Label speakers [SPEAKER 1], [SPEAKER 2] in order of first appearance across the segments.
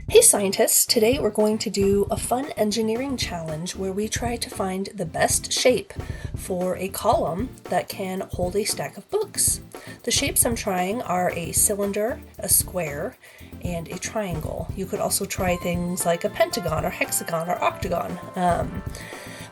[SPEAKER 1] Hey scientists, today we're going to do a fun engineering challenge where we try to find the best shape for a column that can hold a stack of books. The shapes I'm trying are a cylinder, a square, and a triangle. You could also try things like a pentagon or hexagon or octagon.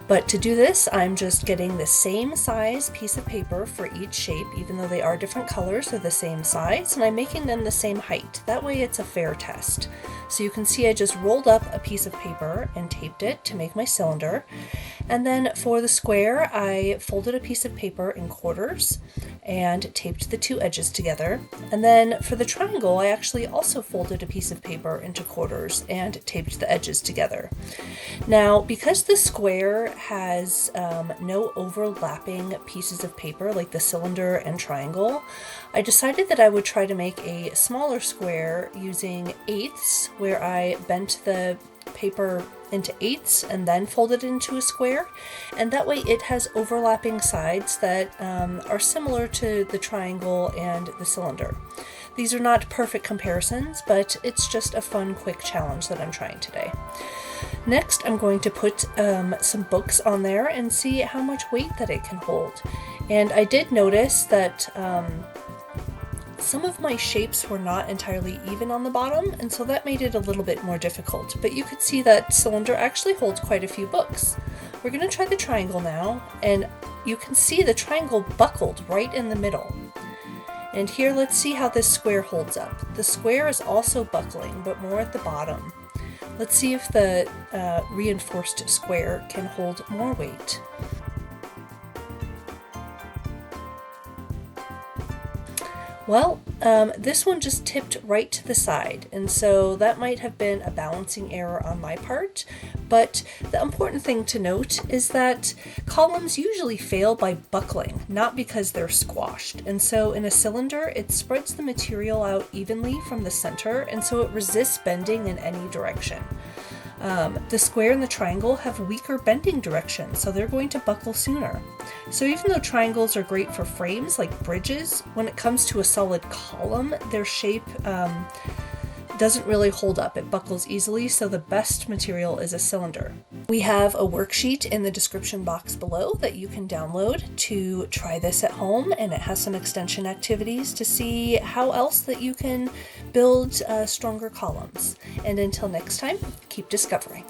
[SPEAKER 1] But to do this, I'm just getting the same size piece of paper for each shape, even though they are different colors, they're the same size, and I'm making them the same height. That way it's a fair test. So you can see I just rolled up a piece of paper and taped it to make my cylinder. And then for the square, I folded a piece of paper in quarters and taped the two edges together. And then for the triangle, I actually also folded a piece of paper into quarters and taped the edges together. Now, because the square has no overlapping pieces of paper like the cylinder and triangle, I decided that I would try to make a smaller square using eighths, where I bent the paper into eighths and then folded it into a square, and that way it has overlapping sides that are similar to the triangle and the cylinder. These are not perfect comparisons, but it's just a fun quick challenge that I'm trying today. Next, I'm going to put some books on there and see how much weight that it can hold. And I did notice that some of my shapes were not entirely even on the bottom, and so that made it a little bit more difficult. But you could see that cylinder actually holds quite a few books. We're going to try the triangle now, and you can see the triangle buckled right in the middle. And here, let's see how this square holds up. The square is also buckling, but more at the bottom. Let's see if the reinforced square can hold more weight. Well, this one just tipped right to the side, and so that might have been a balancing error on my part, but the important thing to note is that columns usually fail by buckling, not because they're squashed. And so in a cylinder, it spreads the material out evenly from the center, and so it resists bending in any direction. The square and the triangle have weaker bending direction, so they're going to buckle sooner. So even though triangles are great for frames like bridges, when it comes to a solid column, their shape doesn't really hold up. It buckles easily, so the best material is a cylinder. We have a worksheet in the description box below that you can download to try this at home, and it has some extension activities to see how else that you can build stronger columns. And until next time, keep discovering.